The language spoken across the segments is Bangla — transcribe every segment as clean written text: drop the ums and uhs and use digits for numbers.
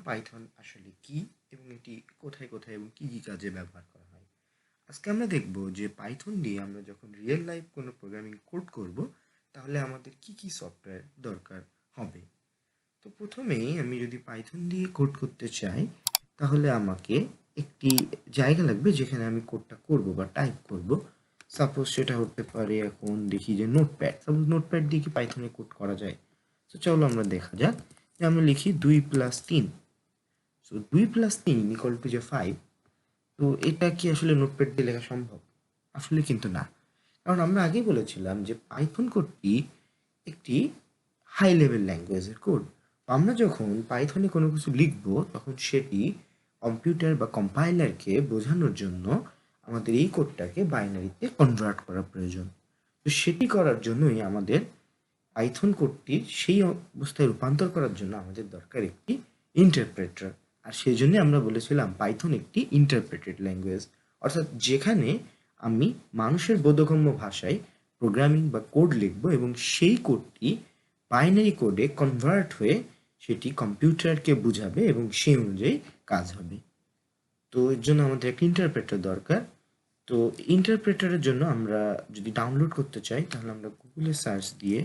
পাইথন আসলে কি এবং এটি কোথায় কোথায় এবং কি কি কাজে ব্যবহার করা হয়। আজকে আমরা দেখব যে পাইথন দিয়ে আমরা যখন রিয়েল লাইফ কোনো প্রোগ্রামিং কোড করব তাহলে আমাদের কি কি সফটওয়্যার দরকার হবে। তো প্রথমেই আমি যদি পাইথন দিয়ে কোড করতে চাই তাহলে আমাকে একটি জায়গা লাগবে যেখানে আমি কোডটা করব বা টাইপ করব। সাপোজ সেটা হতে পারে, এখন দেখি যে নোটপ্যাড, সাপোজ নোটপ্যাড দিয়ে কি পাইথনে কোড করা যায়। তো চলো আমরা দেখা যাক যে আমরা লিখি 2+3, সো 2+3 = 5। তো এটা কি আসলে নোটপ্যাড দিয়ে লেখা সম্ভব? আসলে কিন্তু না, কারণ আমরা আগেই বলেছিলাম যে পাইথন কোডটি একটি হাই লেভেল ল্যাঙ্গুয়েজের কোড। আমরা যখন পাইথনে কোনো কিছু লিখব তখন সেটি কম্পিউটার বা কম্পাইলারকে বোঝানোর জন্য আমাদের এই কোডটাকে বাইনারিতে কনভার্ট করা প্রয়োজন। তো সেটি করার জন্যই আমাদের পাইথন কোডটি সেই অবস্থায় রূপান্তর করার জন্য আমাদের দরকার একটি ইন্টারপ্রেটার। আর সেই জন্য আমরা বলেছিলাম পাইথন একটি ইন্টারপ্রেটেড ল্যাঙ্গুয়েজ, অর্থাৎ যেখানে আমি মানুষের বোধগম্য ভাষায় প্রোগ্রামিং বা কোড লিখব এবং সেই কোডটি বাইনারি কোডে কনভার্ট হয়ে সেটি কম্পিউটারকে বুঝাবে এবং সেই অনুযায়ী কাজ হবে। তো এর জন্য আমাদের একটা ইন্টারপ্রেটার দরকার। তো ইন্টারপ্রেটারের জন্য আমরা যদি ডাউনলোড করতে চাই তাহলে আমরা গুগলে সার্চ দিয়ে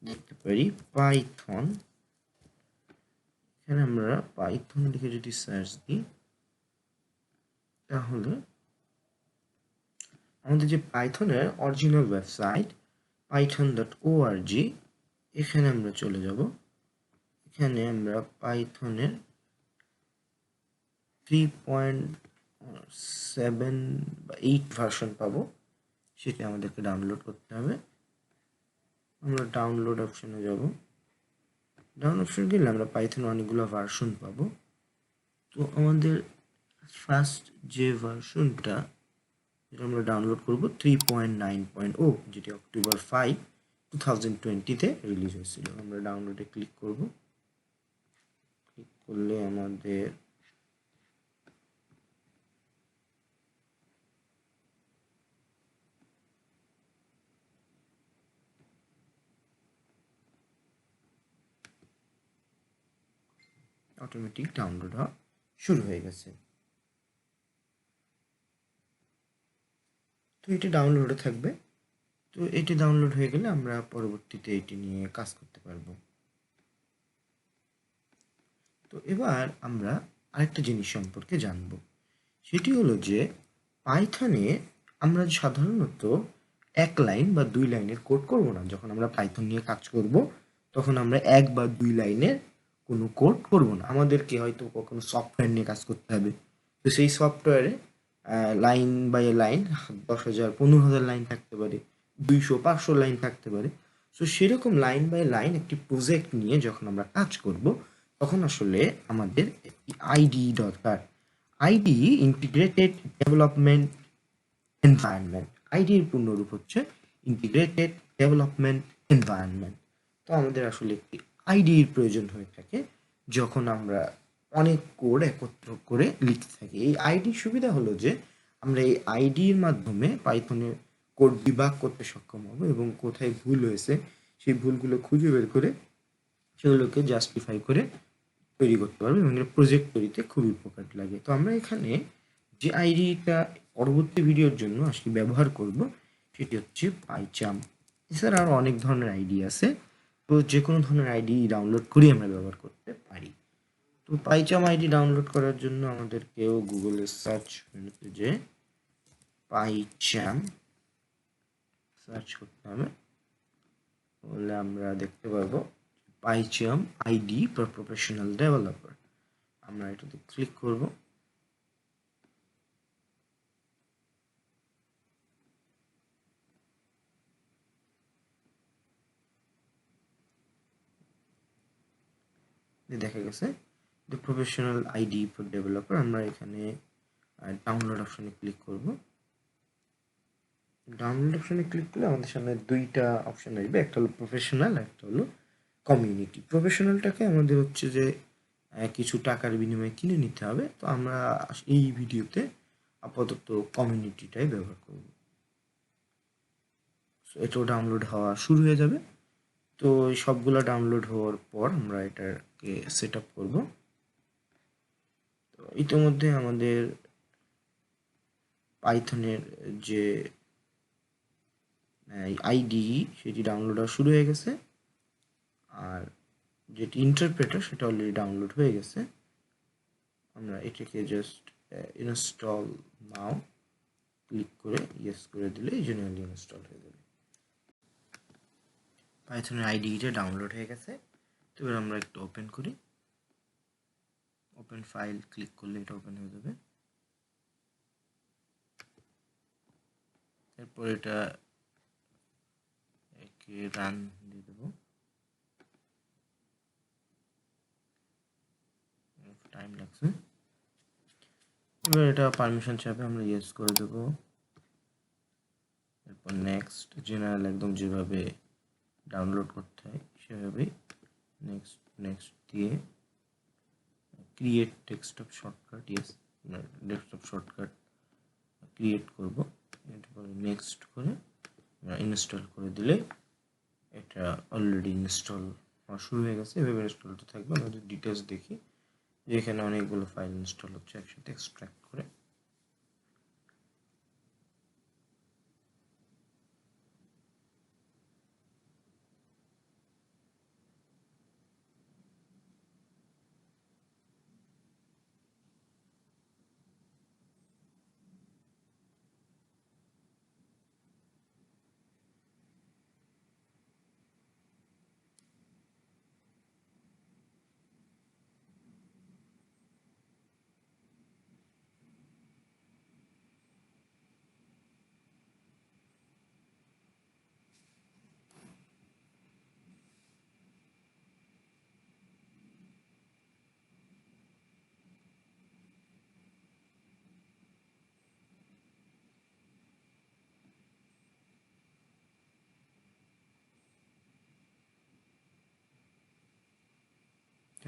দেখতে পারি পাইথন। এখানে আমরা পাইথন লিখে যদি সার্চ দিই তাহলে আমাদের যে পাইথনের অরিজিনাল ওয়েবসাইট python.org, এখানে আমরা চলে যাব। এখানে আমরা পাইথনের 3.7 বা 8 ভার্সন পাবো, সেটা আমাদেরকে ডাউনলোড করতে হবে। আমরা ডাউনলোড অপশনে যাব। ডাউনলোড অপশন গেলে আমরা পাইথন অনেকগুলো ভার্সন পাবো। তো আমাদের ফার্স্ট যে ভার্সনটা যেটা আমরা ডাউনলোড করব 3.9.0, যেটি অক্টোবর 5, 2020-তে রিলিজ হয়েছিল। আমরা ডাউনলোডে ক্লিক করব। ক্লিক করলে আমাদের অটোমেটিক ডাউনলোড হওয়া শুরু হয়ে গেছে। তো এটি ডাউনলোডে থাকবে। তো এটি ডাউনলোড হয়ে গেলে আমরা পরবর্তীতে এটি নিয়ে কাজ করতে পারবো। তো এবার আমরা আরেকটা জিনিস সম্পর্কে জানব, সেটি হলো যে পাইথনে আমরা সাধারণত 1 লাইন বা 2 লাইনের কোড করব না। যখন আমরা পাইথন নিয়ে কাজ করব তখন আমরা 1 বা 2 লাইনের কোনো কোড করব না। আমাদেরকে হয়তো কখনো সফটওয়্যার নিয়ে কাজ করতে হবে, তো সেই সফটওয়্যারে লাইন বাই লাইন 10,000 15,000 লাইন থাকতে পারে, 200-500 লাইন থাকতে পারে। সো সেরকম লাইন বাই লাইন একটি প্রজেক্ট নিয়ে যখন আমরা কাজ করব তখন আসলে আমাদের একটি আইডিই দরকার। IDE integrated development environment. IDE এর পূর্ণরূপ হচ্ছে ইন্টিগ্রেটেড ডেভেলপমেন্ট এনভায়রনমেন্ট। তো আমাদের আসলে একটি IDE এর প্রয়োজন হয়ে থাকে যখন আমরা অনেক কোড একত্র করে লিখতে থাকি। এই IDE সুবিধা হলো যে আমরা এই IDE এর মাধ্যমে পাইথনের কোড ডিবাগ করতে সক্ষম হব এবং কোথায় ভুল হয়েছে সেই ভুলগুলো খুঁজে বের করে সেগুলোকে জাস্টিফাই করে তৈরি করতে পারবো এবং এটা প্রজেক্ট তৈরিতে খুবই উপকার লাগে। তো আমরা এখানে যে আইডিটা পরবর্তী ভিডিওর জন্য আসলে ব্যবহার করব সেটি হচ্ছে পাইচাম। এছাড়া আরও অনেক ধরনের আইডি আছে, তো যে কোনো ধরনের আইডি ডাউনলোড করে আমরা ব্যবহার করতে পারি। তো পাইচাম আইডি ডাউনলোড করার জন্য আমাদেরকেও গুগলে সার্চ মেনুতে যে পাইচাম সার্চ করতে হবে, তাহলে আমরা দেখতে পারবো পাইচাম আইডি ফর প্রফেশনাল ডেভেলপার। আমরা এটাতে ক্লিক করব। দেখা গেছে the professional ID for developer. আমরা এখানে ডাউনলোড অপশনে ক্লিক করব। ডাউনলোড অপশনে ক্লিক করলে আমাদের সামনে দুইটা অপশন আসবে, একটা হলো প্রফেশনাল, একটা হলো কমিউনিটি। প্রফেশনালটাকে আমাদের হচ্ছে যে কিছু টাকার বিনিময়ে কিনে নিতে হবে। তো আমরা এই ভিডিওতে আপাতত কমিউনিটিটাই ব্যবহার করব। এটাও ডাউনলোড হওয়া শুরু হয়ে যাবে। তো সবগুলো ডাউনলোড হওয়ার পর আমরা এটাকে সেট আপ করবো। তো ইতিমধ্যে আমাদের পাইথনের যে আইডিই সেটি ডাউনলোড হওয়া শুরু হয়ে গেছে, আর যেটি ইন্টারপ্রেটার সেটা অলরেডি ডাউনলোড হয়ে গেছে। আমরা এটাকে জাস্ট ইনস্টল নাও ক্লিক করে ইয়েস করে দিলে জেনারেলি ইনস্টল হয়ে যাবে। পাইথনের আইডিটা ডাউনলোড হয়ে গেছে। তো এবার আমরা একটু ওপেন করি, ওপেন ফাইল ক্লিক করলে এটা ওপেন হয়ে যাবে। এরপর এটা একে রান দিয়ে দেবো, টাইম লাগছে। এবার এটা পারমিশন চাপে আমরা ইয়েস করে দেবো। এরপর নেক্সট, জেনারেল একদম যেভাবে ডাউনলোড করতে হয় সেভাবেই নেক্সট নেক্সট দিয়ে create desktop shortcut, yes desktop shortcut create করব। এরপরে নেক্সট করে ইনস্টল করে দিলে এটা অলরেডি ইনস্টল হওয়া শুরু হয়ে গেছে। এভাবে ইনস্টল হতে থাকবে। আমরা যদি ডিটেলস দেখি যে এখানে অনেকগুলো ফাইল ইনস্টল হচ্ছে একসাথে এক্সট্রাক্ট করে।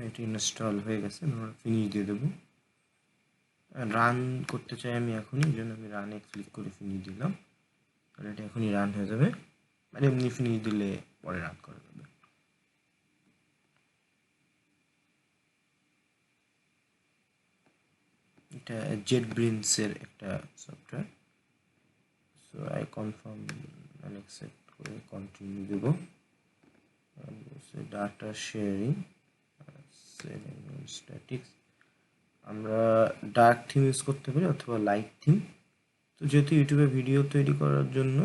এটি ইনস্টল হয়ে গেছে, আমরা ফিনিশ দিয়ে দেবো। রান করতে চাই আমি এখনই, এই জন্য আমি রানে ক্লিক করে ফিনিশ দিলাম। আর এটা এখনই রান হয়ে যাবে, মানে এমনি ফিনিশ দিলে পরে রান করা যাবে। এটা জেটব্রিন্সের একটা software. So I confirm and accept করে কন্টিনিউ দেব। ডাটা শেয়ারিং, স্ট্যাটিক্স, আমরা ডার্ক থিম ইউজ করতে পারি অথবা লাইট থিম। তো যেহেতু ইউটিউবে ভিডিও তৈরি করার জন্য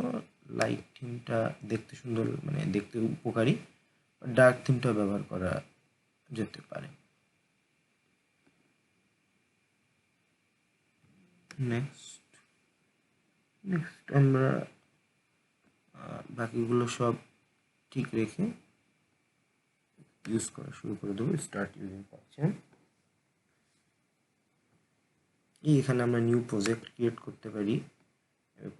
লাইট থিমটা দেখতে সুন্দর, মানে দেখতে উপকারী, ডার্ক থিমটা ব্যবহার করা যেতে পারে। নেক্সট আমরা বাকিগুলো সব ঠিক রেখে ইউজ করা শুরু করে দেবো। স্টার্ট ইউজিং পাচ্ছেন, এখানে আমরা নিউ প্রজেক্ট ক্রিয়েট করতে পারি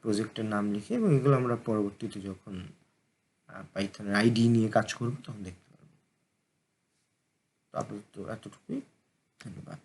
প্রজেক্টের নাম লিখে, এবং এগুলো আমরা পরবর্তীতে যখন পাইথনের আইডি নিয়ে কাজ করব তখন দেখতে পারবো। তো আপাতত এতটুকুই, ধন্যবাদ।